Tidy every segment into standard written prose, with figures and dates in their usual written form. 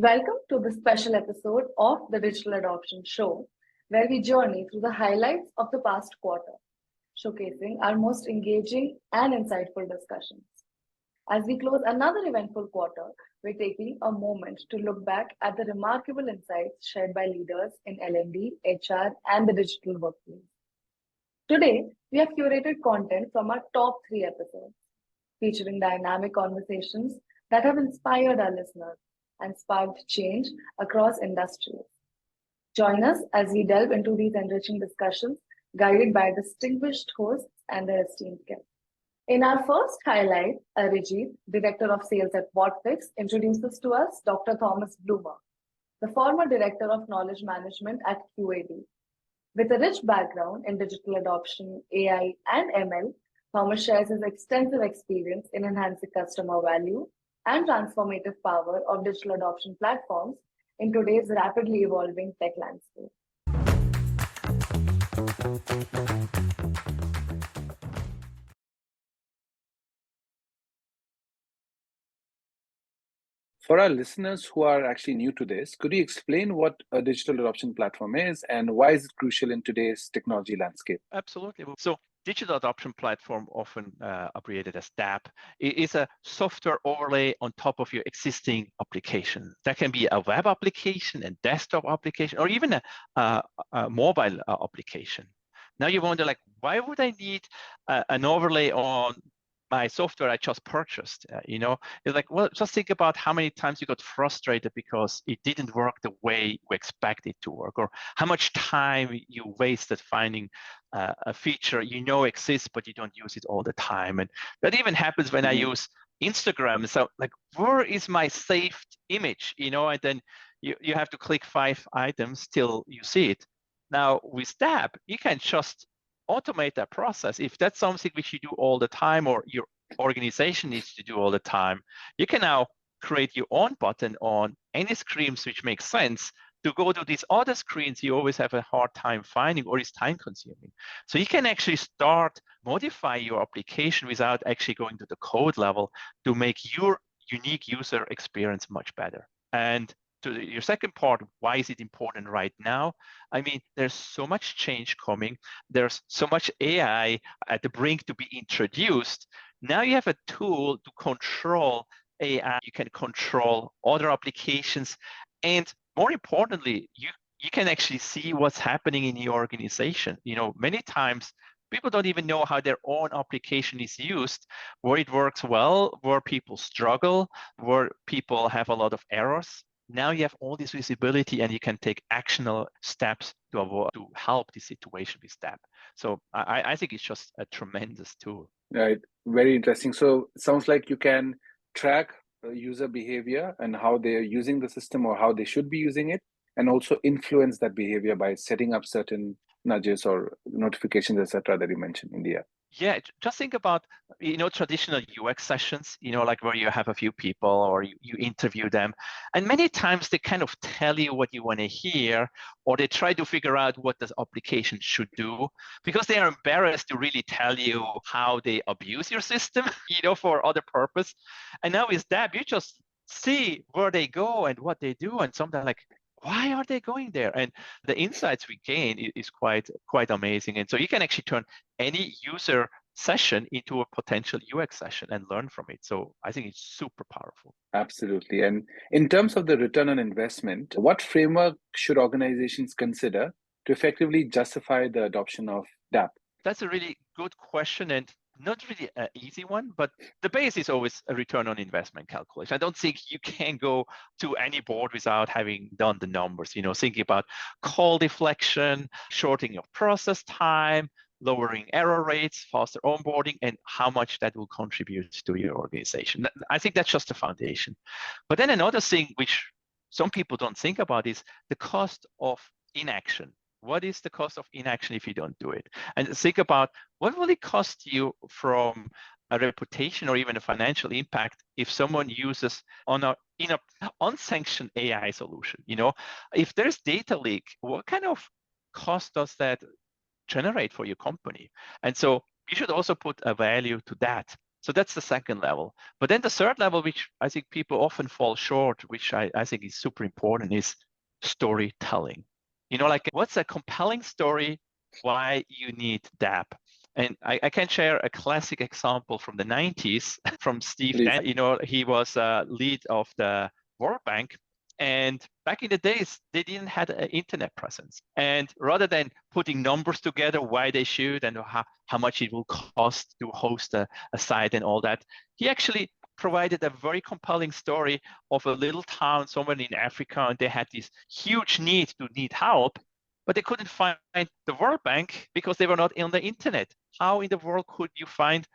Welcome to this special episode of the Digital Adoption Show, where we journey through the highlights of the past quarter, showcasing our most engaging and insightful discussions. As we close another eventful quarter, we're taking a moment to look back at the remarkable insights shared by leaders in L&D, HR, and the digital workplace. Today, we have curated content from our top 3 episodes, featuring dynamic conversations that have inspired our listeners and sparked change across industries. Join us as we delve into these enriching discussions, guided by distinguished hosts and their esteemed guests. In our first highlight, Arijit, Director of Sales at Whatfix, introduces to us Dr. Thomas Bloomer, the former Director of Knowledge Management at QAD. With a rich background in digital adoption, AI, and ML, Thomas shares his extensive experience in enhancing customer value and transformative power of digital adoption platforms in today's rapidly evolving tech landscape. For our listeners who are actually new to this, could you explain what a digital adoption platform is and why is it crucial in today's technology landscape? Absolutely. So digital adoption platform, often abbreviated as DAP, is a software overlay on top of your existing application. That can be a web application, a desktop application, or even a mobile application. Now you wonder, like, why would I need an overlay on my software I just purchased? It's like, well, just think about how many times you got frustrated because it didn't work the way you expect it to work, or how much time you wasted finding a feature exists, but you don't use it all the time. And that even happens when I use Instagram. So like, where is my saved image? And then you have to click 5 items till you see it. Now with DAP, you can just automate that process. If that's something which you do all the time or your organization needs to do all the time, you can now create your own button on any screens which makes sense to go to these other screens you always have a hard time finding or is time consuming. So you can actually start modify your application without actually going to the code level to make your unique user experience much better. And to your second part, why is it important right now? I mean, there's so much change coming. There's so much AI at the brink to be introduced. Now you have a tool to control AI. You can control other applications. And more importantly, you can actually see what's happening in your organization. Many times people don't even know how their own application is used, where it works well, where people struggle, where people have a lot of errors. Now you have all this visibility and you can take actionable steps to help the situation with DAP. So I think it's just a tremendous tool. Right, very interesting. So it sounds like you can track user behavior and how they're using the system or how they should be using it, and also influence that behavior by setting up certain nudges or notifications, etc., that you mentioned in the app. Yeah, just think about, traditional UX sessions, like where you have a few people or you interview them. And many times they kind of tell you what you want to hear, or they try to figure out what this application should do because they are embarrassed to really tell you how they abuse your system, for other purpose. And now with DAP, you just see where they go and what they do. And sometimes like, why are they going there? And the insights we gain is quite amazing. And so you can actually turn any user session into a potential UX session and learn from it. So I think it's super powerful. Absolutely. And in terms of the return on investment, what framework should organizations consider to effectively justify the adoption of DAP? That's a really good question, and not really an easy one, but the base is always a return on investment calculation. I don't think you can go to any board without having done the numbers, thinking about call deflection, shortening of process time, lowering error rates, faster onboarding, and how much that will contribute to your organization. I think that's just the foundation. But then another thing which some people don't think about is the cost of inaction. What is the cost of inaction if you don't do it? And think about what will it cost you from a reputation or even a financial impact if someone uses in an unsanctioned AI solution. If there's data leak, what kind of cost does that generate for your company? And so you should also put a value to that. So that's the second level. But then the third level, which I think people often fall short, which I think is super important, is storytelling. Like what's a compelling story why you need DApp? And I can share a classic example from the 90s from Steve. He was lead of the World Bank. And back in the days, they didn't have an internet presence. And rather than putting numbers together, why they should and how much it will cost to host a site and all that, he actually provided a very compelling story of a little town somewhere in Africa, and they had this huge need help, but they couldn't find the World Bank because they were not on the internet. How in the world could you find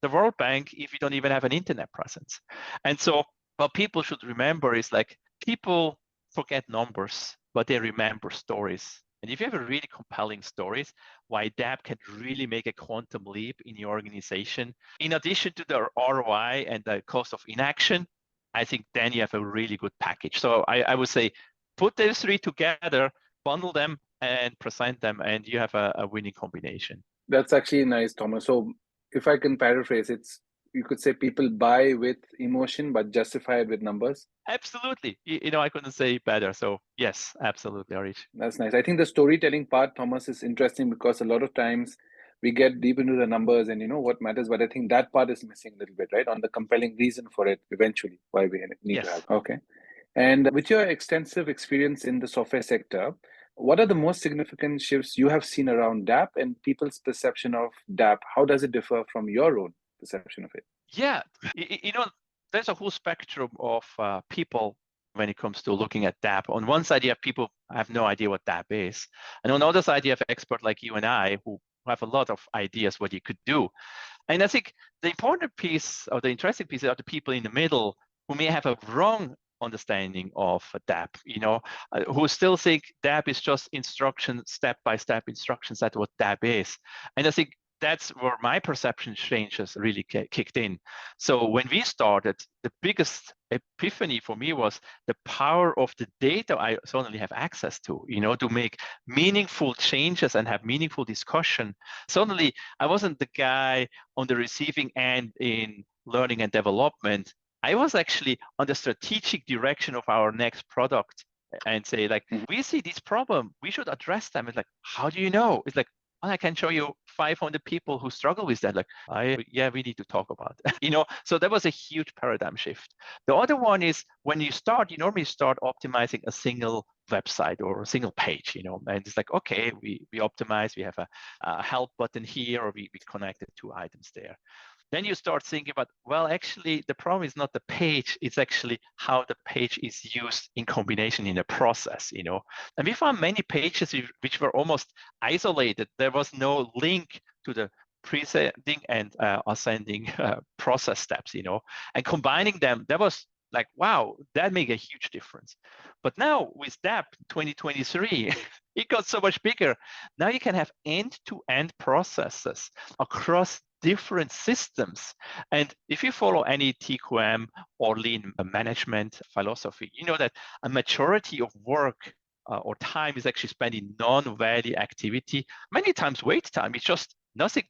the World Bank if you don't even have an internet presence? And so what people should remember is like people forget numbers, but they remember stories. And if you have a really compelling stories, why DApp can really make a quantum leap in your organization, in addition to the ROI and the cost of inaction, I think then you have a really good package. So I would say put those three together, bundle them and present them, and you have a winning combination. That's actually nice, Thomas. So if I can paraphrase, you could say people buy with emotion, but justify it with numbers. Absolutely. I couldn't say better. So yes, absolutely, Arish. That's nice. I think the storytelling part, Thomas, is interesting because a lot of times we get deep into the numbers and what matters, but I think that part is missing a little bit, right? On the compelling reason for it eventually, why we need to have. Okay. And with your extensive experience in the software sector, what are the most significant shifts you have seen around DApp and people's perception of DApp? How does it differ from your own perception of it? Yeah, there's a whole spectrum of people when it comes to looking at DApp. On one side, you have people who have no idea what DApp is. And on the other side, you have experts like you and I who have a lot of ideas what you could do. And I think the important piece or the interesting piece are the people in the middle who may have a wrong understanding of DApp, who still think DApp is just instruction, step-by-step instructions. That's what DApp is. And I think that's where my perception changes really kicked in. So when we started, the biggest epiphany for me was the power of the data I suddenly have access to, to make meaningful changes and have meaningful discussion. Suddenly, I wasn't the guy on the receiving end in learning and development. I was actually on the strategic direction of our next product and say, like, we see this problem, we should address them. It's like, how do you know? It's like, well, I can show you 500 people who struggle with that. Like, we need to talk about it. So that was a huge paradigm shift. The other one is when you normally start optimizing a single website or a single page, and it's like, okay, we optimize, we have a help button here, or we connected 2 items there. Then you start thinking about, well, actually, the problem is not the page, it's actually how the page is used in combination in a process, And we found many pages which were almost isolated. There was no link to the presenting and ascending process steps, And combining them, that was like, wow, that made a huge difference. But now with DApp 2023, it got so much bigger. Now you can have end-to-end processes across different systems. And if you follow any TQM or lean management philosophy, you know that a majority of work or time is actually spent in non-value activity. Many times wait time, it's just nothing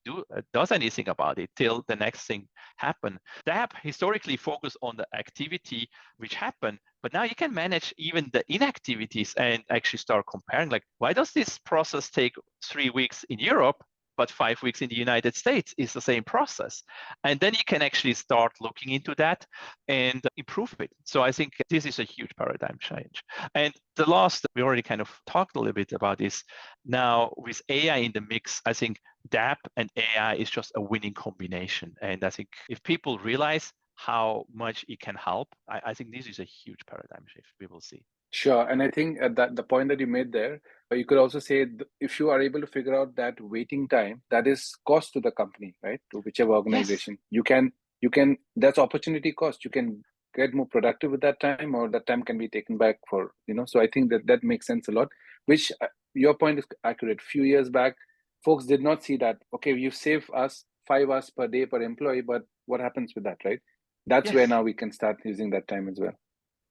does anything about it till the next thing happen. DApp historically focused on the activity which happened, but now you can manage even the inactivities and actually start comparing, like, why does this process take 3 weeks in Europe, but 5 weeks in the United States is the same process? And then you can actually start looking into that and improve it. So I think this is a huge paradigm change. And the last, we already kind of talked a little bit about, is now with AI in the mix, I think DApp and AI is just a winning combination. And I think if people realize how much it can help, I think this is a huge paradigm shift we will see. Sure. And I think that the point that you made there, you could also say if you are able to figure out that waiting time, that is cost to the company, right? To whichever organization. Yes. You can, that's opportunity cost. You can get more productive with that time, or that time can be taken back for, so I think that makes sense a lot, which your point is accurate. Few years back, folks did not see that, okay, you save us 5 hours per day per employee, but what happens with that, right? That's where now we can start using that time as well.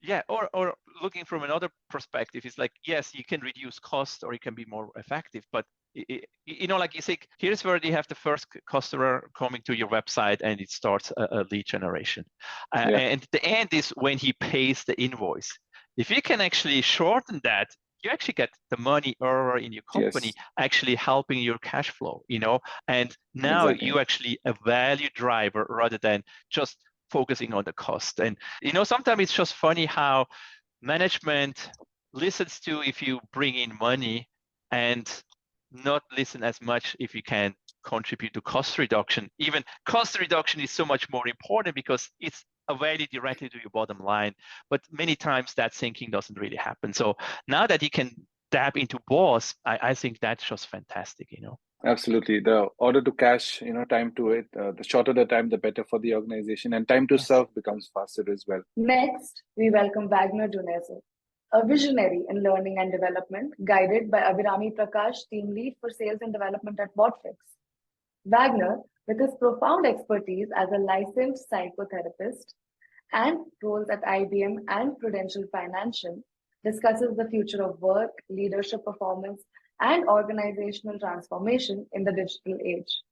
Yeah, or looking from another perspective, it's like, yes, you can reduce cost or you can be more effective, but like you say, here's where you have the first customer coming to your website and it starts a lead generation. Yeah. And the end is when he pays the invoice. If you can actually shorten that, you actually get the money earlier in your company, Yes. actually helping your cash flow, and now Exactly. you actually a value driver rather than just focusing on the cost. And sometimes it's just funny how management listens to if you bring in money and not listen as much if you can contribute to cost reduction. Even cost reduction is so much more important because it's a value directly to your bottom line. But many times that thinking doesn't really happen. So now that you can tap into both, I think that's just fantastic, Absolutely. The order to cash, time to it, the shorter the time, the better for the organization, and time to Yes. serve becomes faster as well. Next, we welcome Wagner Dunezo, a visionary in learning and development, guided by Abhirami Prakash, team lead for sales and development at Botfix. Wagner, with his profound expertise as a licensed psychotherapist and roles at IBM and Prudential Financial, discusses the future of work, leadership performance, and organizational transformation in the digital age.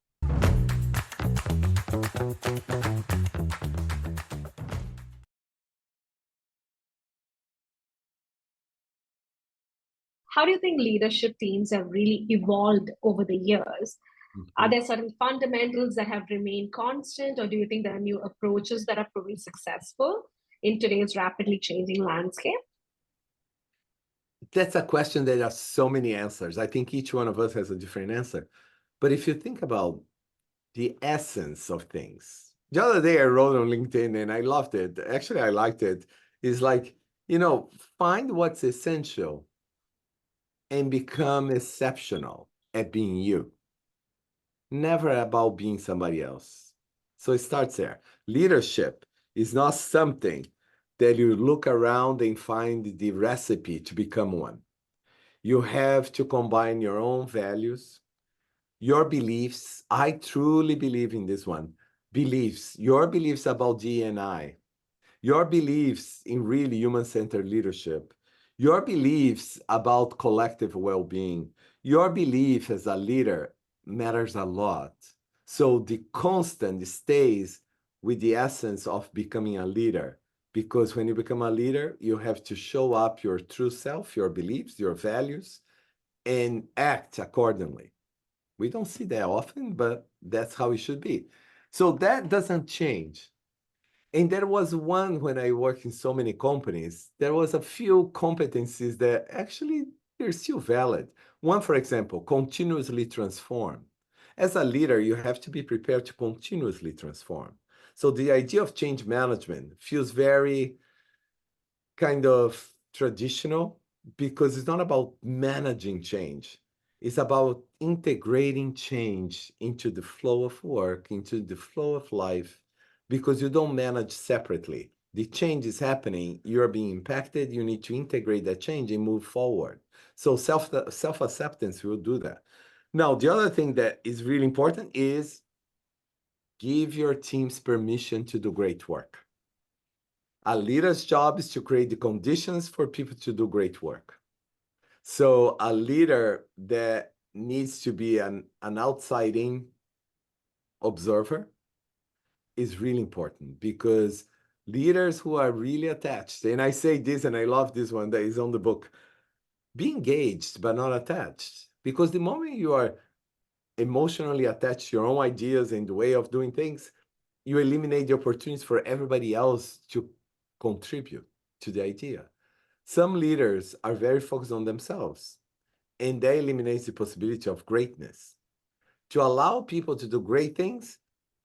How do you think leadership teams have really evolved over the years? Are there certain fundamentals that have remained constant, or do you think there are new approaches that are proving successful in today's rapidly changing landscape? That's a question that has so many answers. I think each one of us has a different answer. But if you think about the essence of things, the other day I wrote on LinkedIn and I loved it. Actually, I liked it. It's like, find what's essential and become exceptional at being you. Never about being somebody else. So it starts there. Leadership is not something that you look around and find the recipe to become one. You have to combine your own values, your beliefs. I truly believe in this one. Beliefs, your beliefs about D&I, your beliefs in really human-centered leadership, your beliefs about collective well-being, your belief as a leader matters a lot. So the constant stays with the essence of becoming a leader. Because when you become a leader, you have to show up your true self, your beliefs, your values, and act accordingly. We don't see that often, but that's how it should be. So that doesn't change. And there was one, when I worked in so many companies, there was a few competencies that actually they're still valid. One, for example, continuously transform. As a leader, you have to be prepared to continuously transform. So the idea of change management feels very kind of traditional because it's not about managing change. It's about integrating change into the flow of work, into the flow of life, because you don't manage separately. The change is happening, you're being impacted, you need to integrate that change and move forward. So self-acceptance will do that. Now, the other thing that is really important is give your teams permission to do great work. A leader's job is to create the conditions for people to do great work. So a leader that needs to be an outside-in observer is really important, because leaders who are really attached, and I say this and I love this one that is on the book, be engaged but not attached. Because the moment you are emotionally attached to your own ideas and the way of doing things, you eliminate the opportunities for everybody else to contribute to the idea. Some leaders are very focused on themselves, and that eliminates the possibility of greatness. To allow people to do great things,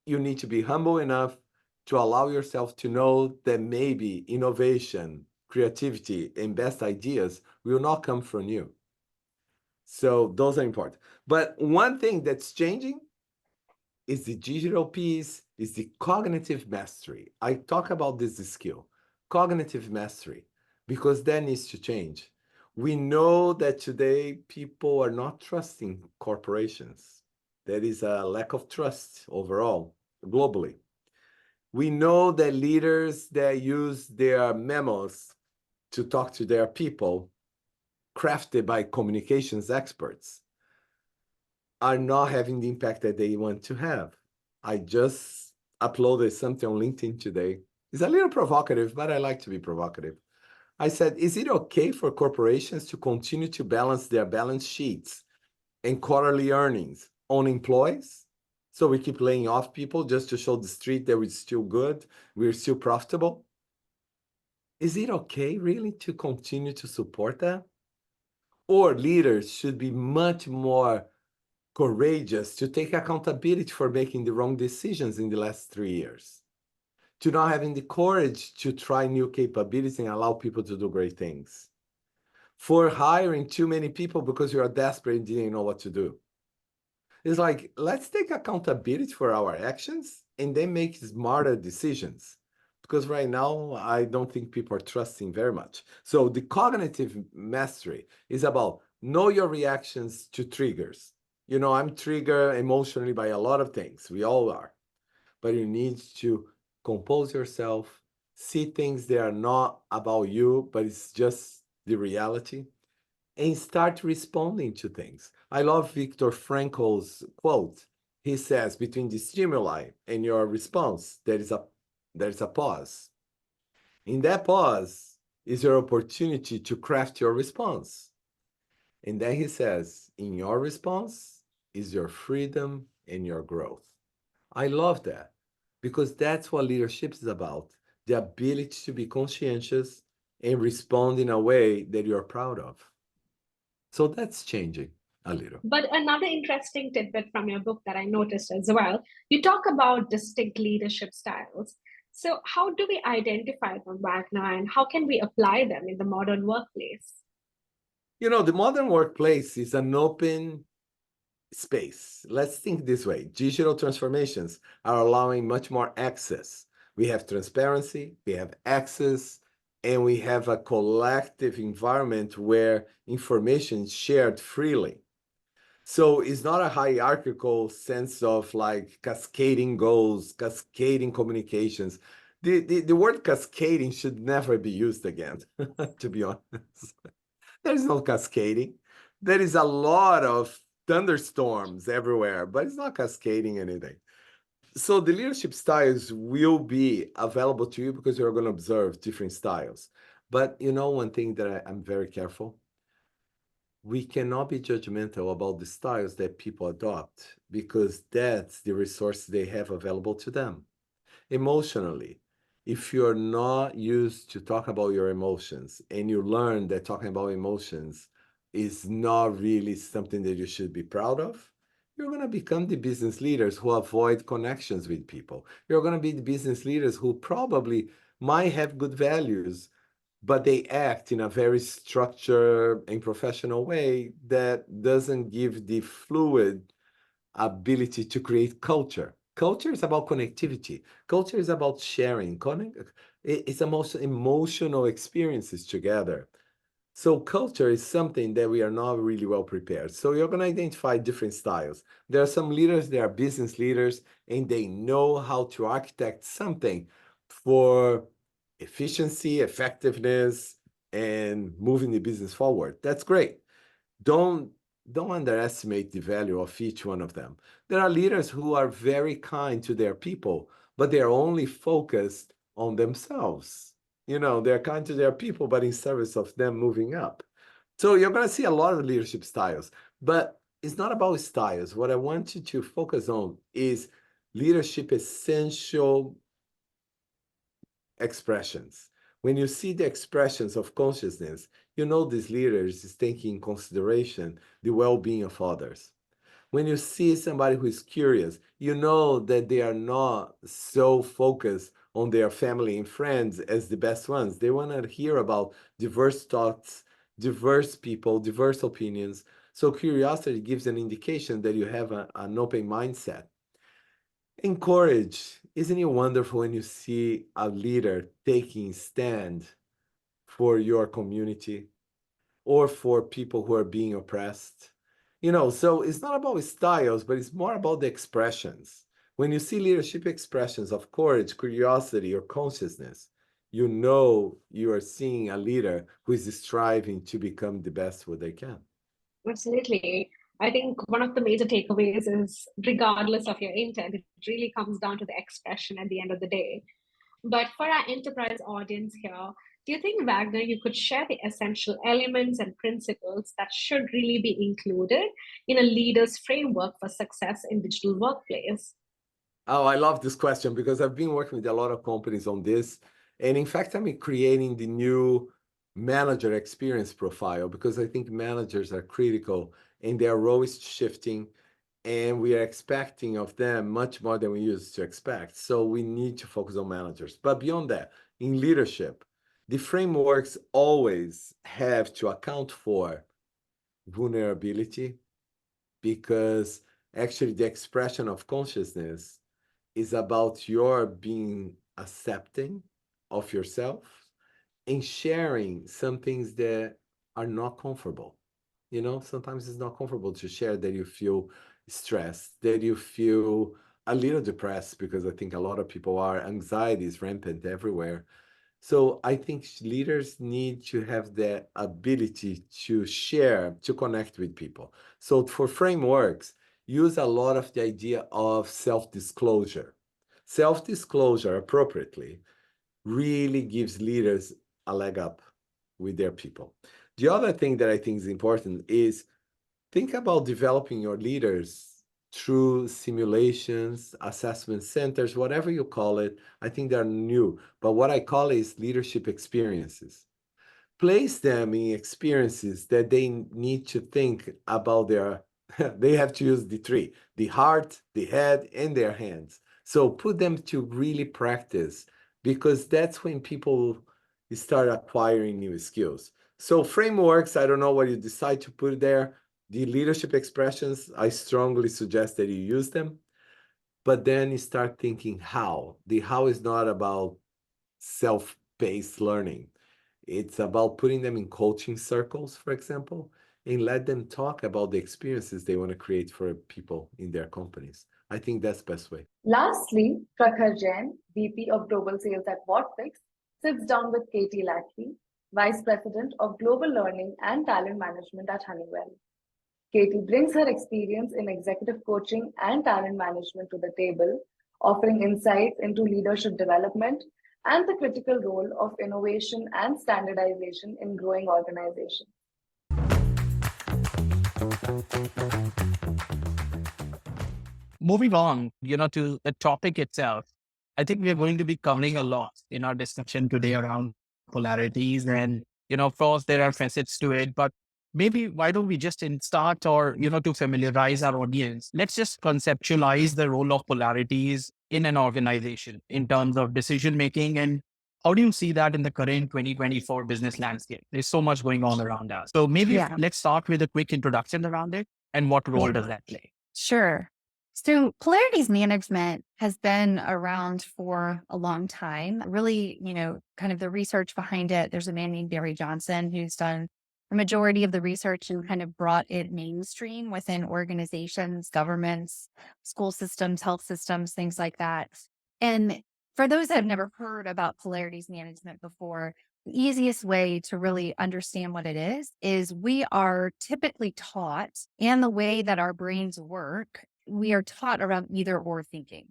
you need to be humble enough to allow yourself to know that maybe innovation, creativity, and best ideas will not come from you. So those are important. But one thing that's changing is the digital piece, is the cognitive mastery. I talk about this skill, cognitive mastery, because that needs to change. We know that today people are not trusting corporations. There is a lack of trust overall, globally. We know that leaders that use their memos to talk to their people, crafted by communications experts, are not having the impact that they want to have. I just uploaded something on LinkedIn today. It's a little provocative, but I like to be provocative. I said, is it okay for corporations to continue to balance their balance sheets and quarterly earnings on employees? So we keep laying off people just to show the street that we're still good, we're still profitable? Is it okay really to continue to support that? Or leaders should be much more courageous to take accountability for making the wrong decisions in the last 3 years, to not having the courage to try new capabilities and allow people to do great things, for hiring too many people because you are desperate and didn't know what to do. It's like, let's take accountability for our actions and then make smarter decisions. Because right now, I don't think people are trusting very much. So the cognitive mastery is about know your reactions to triggers. You know, I'm triggered emotionally by a lot of things. We all are. But you need to compose yourself, see things that are not about you, but it's just the reality, and start responding to things. I love Viktor Frankl's quote. He says, between the stimuli and your response, there is a pause. In that pause is your opportunity to craft your response. And then he says, in your response is your freedom and your growth. I love that because that's what leadership is about, the ability to be conscientious and respond in a way that you're proud of. So that's changing a little. But another interesting tidbit from your book that I noticed as well, you talk about distinct leadership styles. So how do we identify them, Wagner, and how can we apply them in the modern workplace? You know, the modern workplace is an open space. Let's think this way. Digital transformations are allowing much more access. We have transparency, we have access, and we have a collective environment where information is shared freely. So it's not a hierarchical sense of like cascading goals, cascading communications. The word cascading should never be used again, to be honest. There's no cascading. There is a lot of thunderstorms everywhere, but it's not cascading anything. So the leadership styles will be available to you because you're going to observe different styles. But you know, one thing that I'm very careful, we cannot be judgmental about the styles that people adopt because that's the resource they have available to them. Emotionally, if you're not used to talk about your emotions and you learn that talking about emotions is not really something that you should be proud of, you're going to become the business leaders who avoid connections with people. You're going to be the business leaders who probably might have good values, but they act in a very structured and professional way that doesn't give the fluid ability to create culture. Culture is about connectivity. Culture is about sharing. It's about emotional experiences together. So culture is something that we are not really well prepared. So you're going to identify different styles. There are some leaders, they are business leaders, and they know how to architect something for efficiency, effectiveness, and moving the business forward. That's great. Don't underestimate the value of each one of them. There are leaders who are very kind to their people, but they're only focused on themselves. You know, they're kind to their people, but in service of them moving up. So you're going to see a lot of leadership styles, but it's not about styles. What I want you to focus on is leadership essential expressions. When you see the expressions of consciousness, you know these leaders is taking in consideration the well-being of others. When you see somebody who is curious, you know that they are not so focused on their family and friends as the best ones. They want to hear about diverse thoughts, diverse people, diverse opinions. So curiosity gives an indication that you have an open mindset. Encourage. Isn't it wonderful when you see a leader taking stand for your community or for people who are being oppressed? You know, so it's not about styles, but it's more about the expressions. When you see leadership expressions of courage, curiosity, or consciousness, you know you are seeing a leader who is striving to become the best what they can. Absolutely. I think one of the major takeaways is regardless of your intent, it really comes down to the expression at the end of the day. But for our enterprise audience here, do you think, Wagner, you could share the essential elements and principles that should really be included in a leader's framework for success in digital workplace? Oh, I love this question because I've been working with a lot of companies on this. And in fact, I'm creating the new manager experience profile because I think managers are critical and their role is shifting. And we are expecting of them much more than we used to expect. So we need to focus on managers. But beyond that, in leadership, the frameworks always have to account for vulnerability because actually the expression of consciousness is about your being accepting of yourself and sharing some things that are not comfortable. You know, sometimes it's not comfortable to share that you feel stressed, that you feel a little depressed, because I think a lot of people are. Anxiety is rampant everywhere. So I think leaders need to have the ability to share, to connect with people. So for frameworks, use a lot of the idea of self-disclosure. Self-disclosure appropriately really gives leaders a leg up with their people. The other thing that I think is important is think about developing your leaders through simulations, assessment centers, whatever you call it. I think they're new, but what I call is leadership experiences. Place them in experiences that they need to think about their, they have to use the three, the heart, the head, and their hands. So put them to really practice, because that's when people start acquiring new skills. So frameworks, I don't know what you decide to put there. The leadership expressions, I strongly suggest that you use them, but then you start thinking how. The how is not about self-paced learning. It's about putting them in coaching circles, for example, and let them talk about the experiences they want to create for people in their companies. I think that's the best way. Lastly, Prakhar Jain, VP of Global Sales at Whatfix, sits down with Katie Lackey, Vice President of Global Learning and Talent Management at Honeywell. Katie brings her experience in executive coaching and talent management to the table, offering insights into leadership development and the critical role of innovation and standardization in growing organizations. Moving on, to the topic itself, I think we are going to be covering a lot in our discussion today around polarities. And, of course, there are facets to it, but maybe why don't we just start, or, to familiarize our audience, let's just conceptualize the role of polarities in an organization in terms of decision making. And how do you see that in the current 2024 business landscape? There's so much going on around us. So maybe let's start with a quick introduction around it and what role does that play? Sure. So polarities management has been around for a long time. Really, kind of the research behind it. There's a man named Barry Johnson who's done the majority of the research and kind of brought it mainstream within organizations, governments, school systems, health systems, things like that. And for those that have never heard about polarities management before, the easiest way to really understand what it is we are typically taught, and the way that our brains work, we are taught around either or thinking.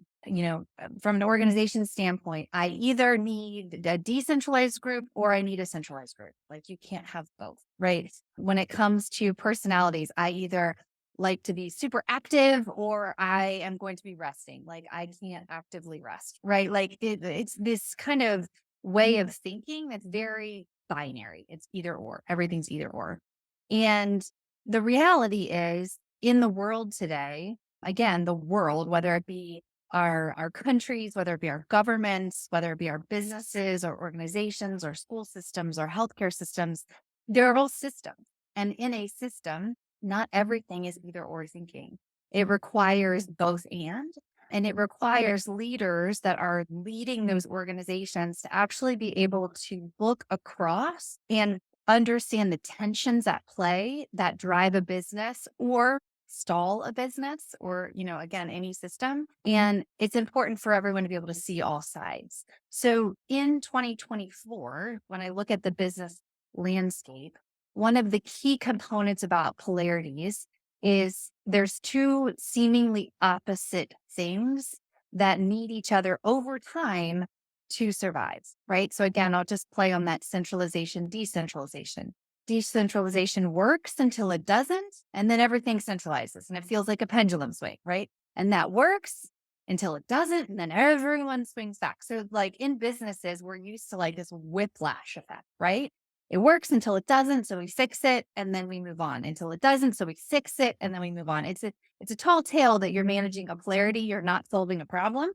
From an organization standpoint, I either need a decentralized group or I need a centralized group. Like, you can't have both, right? When it comes to personalities, I either like to be super active or I am going to be resting. Like, I can't actively rest, right? Like it's this kind of way of thinking that's very binary. It's either or, everything's either or. And the reality is, in the world today, again, the world, whether it be our countries, whether it be our governments, whether it be our businesses or organizations or school systems or healthcare systems, they're all systems. And in a system, not everything is either or thinking. It requires both and it requires leaders that are leading those organizations to actually be able to look across and understand the tensions at play that drive a business, or stall a business or, again, any system. And it's important for everyone to be able to see all sides. So in 2024, when I look at the business landscape, one of the key components about polarities is there's two seemingly opposite things that need each other over time to survive, right? So again, I'll just play on that centralization, decentralization. Decentralization works until it doesn't, and then everything centralizes and it feels like a pendulum swing, right? And that works until it doesn't, and then everyone swings back. So like in businesses, we're used to like this whiplash effect, right? It works until it doesn't, so we fix it and then we move on. Until it doesn't, so we fix it and then we move on. It's a tall tale that you're managing a polarity, you're not solving a problem.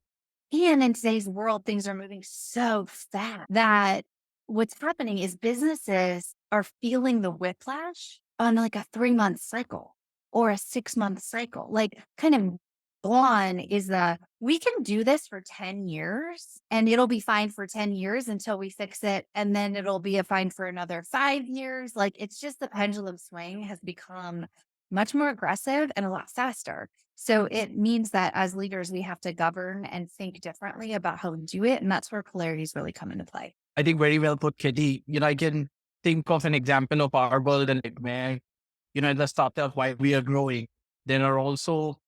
And in today's world, things are moving so fast that what's happening is businesses are feeling the whiplash on like a 3-month cycle or a 6-month cycle. Like kind of one is we can do this for 10 years and it'll be fine for 10 years until we fix it. And then it'll be a fine for another 5 years. Like it's just the pendulum swing has become much more aggressive and a lot faster. So it means that as leaders, we have to govern and think differently about how we do it. And that's where polarities really come into play. I think very well put, Kitty. I can think of an example of our world and where, in the startup, while we are growing, there are also,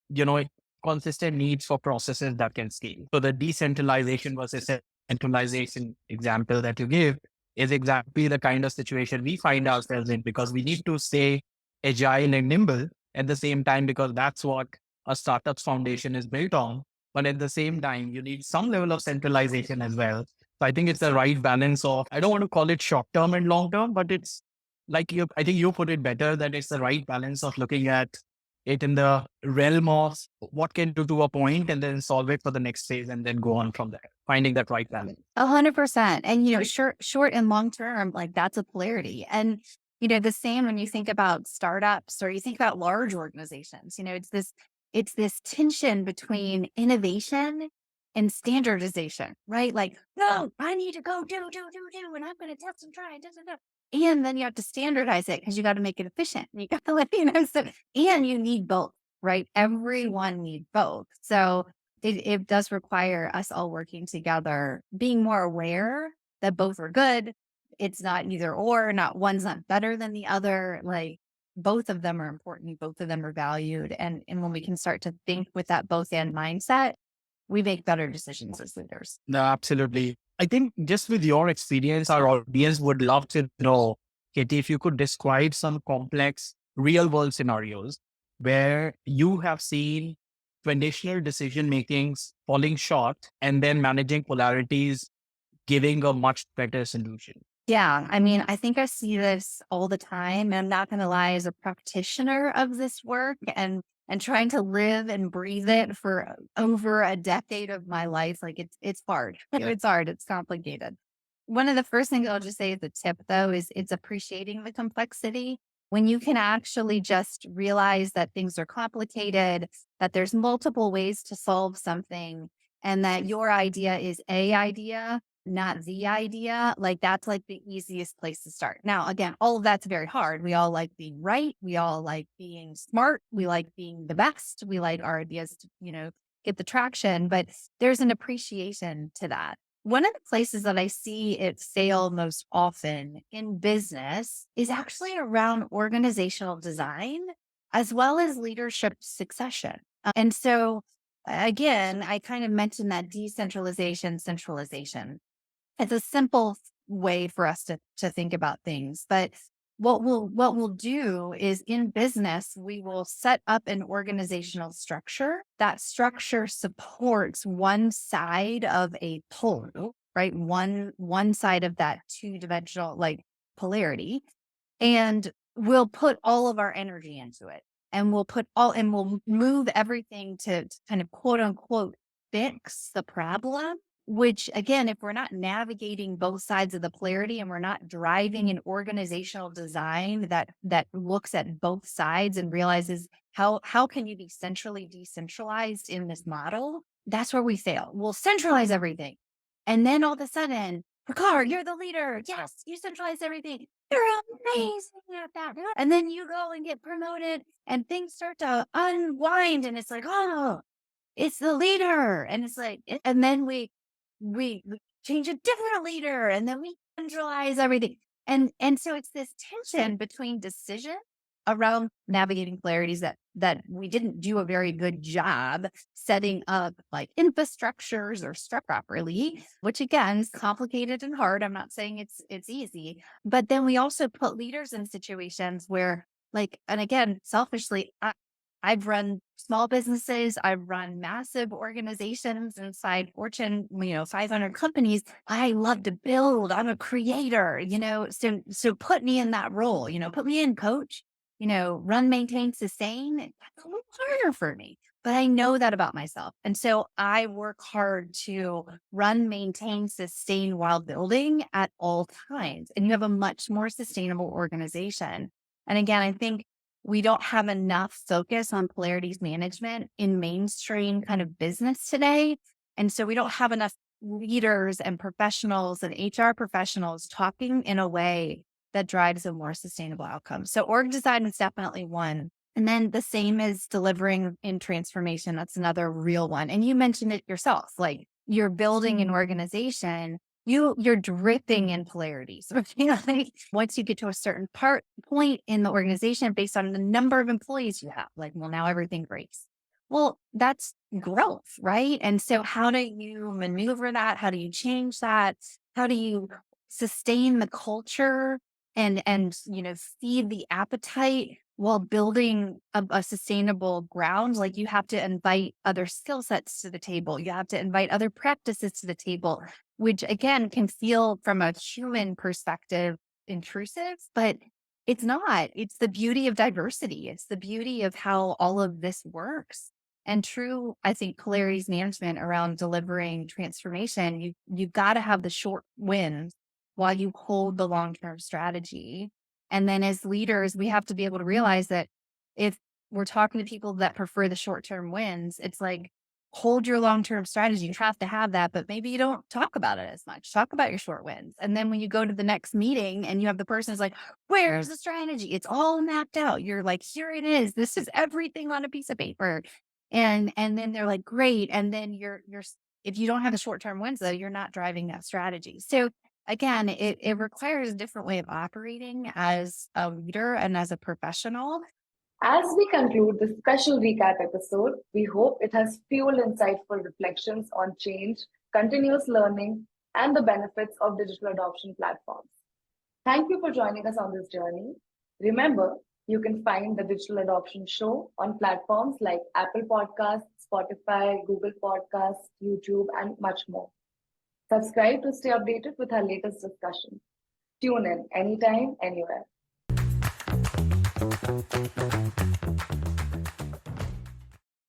consistent needs for processes that can scale. So the decentralization versus centralization example that you give is exactly the kind of situation we find ourselves in, because we need to stay agile and nimble at the same time, because that's what a startup's foundation is built on. But at the same time, you need some level of centralization as well. So I think it's the right balance of, I don't want to call it short term and long term, but it's like I think you put it better, that it's the right balance of looking at it in the realm of what can do to a point and then solve it for the next phase and then go on from there, finding that right balance. 100%. And, short and long term, like that's a polarity. And, the same when you think about startups or you think about large organizations, it's this tension between innovation and standardization, right? Like, no, I need to go do, and I'm going to test and try. And then you have to standardize it because you got to make it efficient. You got to and you need both, right? Everyone needs both. So it does require us all working together, being more aware that both are good. It's not either or, not one's not better than the other. Like both of them are important. Both of them are valued. And when we can start to think with that both and mindset, we make better decisions as leaders. No, absolutely. I think just with your experience, our audience would love to know, Katie, if you could describe some complex real world scenarios where you have seen traditional decision makings falling short and then managing polarities, giving a much better solution. Yeah, I mean, I think I see this all the time. And I'm not going to lie, as a practitioner of this work and trying to live and breathe it for over a decade of my life, like it's hard. It's hard. It's complicated. One of the first things I'll just say as a tip, though, is it's appreciating the complexity. When you can actually just realize that things are complicated, that there's multiple ways to solve something, and that your idea is a idea, not the idea, like that's like the easiest place to start. Now, again, all of that's very hard. We all like being right. We all like being smart. We like being the best. We like our ideas to, get the traction, but there's an appreciation to that. One of the places that I see it fail most often in business is actually around organizational design as well as leadership succession. And so again, I kind of mentioned that decentralization, centralization. It's a simple way for us to think about things. But what we'll do is in business, we will set up an organizational structure. That structure supports one side of a pole, right? One side of that two-dimensional like polarity. And we'll put all of our energy into it. And we'll move everything to kind of quote unquote fix the problem. Which again, if we're not navigating both sides of the polarity and we're not driving an organizational design that looks at both sides and realizes how can you be centrally decentralized in this model, that's where we fail. We'll centralize everything. And then all of a sudden, Prakhar, you're the leader. Yes, you centralize everything. you're amazing at that. And then you go and get promoted and things start to unwind and it's like, oh, it's the leader. And it's like, and then we change a different leader and then we centralize everything. And so it's this tension between decision around navigating polarities that we didn't do a very good job setting up like infrastructures or structure properly, which again is complicated and hard. I'm not saying it's easy, but then we also put leaders in situations where like, and again, selfishly, I've run small businesses. I've run massive organizations inside Fortune, 500 companies. I love to build. I'm a creator, so put me in that role, put me in, coach, run, maintain, sustain. That's a little harder for me, but I know that about myself. And so I work hard to run, maintain, sustain while building at all times. And you have a much more sustainable organization. And again, I think we don't have enough focus on polarities management in mainstream kind of business today. And so we don't have enough leaders and professionals and HR professionals talking in a way that drives a more sustainable outcome. So org design is definitely one. And then the same is delivering in transformation. That's another real one. And you mentioned it yourself, like you're building an organization, you're dripping in polarities. Like once you get to a certain point in the organization based on the number of employees you have, like, well, now everything breaks. Well, that's growth, right? And so how do you maneuver that? How do you change that? How do you sustain the culture and feed the appetite while building a sustainable ground? Like you have to invite other skill sets to the table. You have to invite other practices to the table, which again can feel from a human perspective intrusive, but it's not. It's the beauty of diversity. It's the beauty of how all of this works. And true, I think, polarities management around delivering transformation, you've got to have the short wins while you hold the long-term strategy. And then as leaders, we have to be able to realize that if we're talking to people that prefer the short-term wins, it's like, hold your long-term strategy. You have to have that, but maybe you don't talk about it as much. Talk about your short wins. And then when you go to the next meeting and you have the person who's like, where's the strategy? It's all mapped out. You're like, here it is. This is everything on a piece of paper. And then they're like, great. And then you're if you don't have the short-term wins, though, you're not driving that strategy. So again, it requires a different way of operating as a leader and as a professional. As we conclude this special recap episode, we hope it has fueled insightful reflections on change, continuous learning, and the benefits of digital adoption platforms. Thank you for joining us on this journey. Remember, you can find the Digital Adoption Show on platforms like Apple Podcasts, Spotify, Google Podcasts, YouTube, and much more. Subscribe to stay updated with our latest discussions. Tune in anytime, anywhere.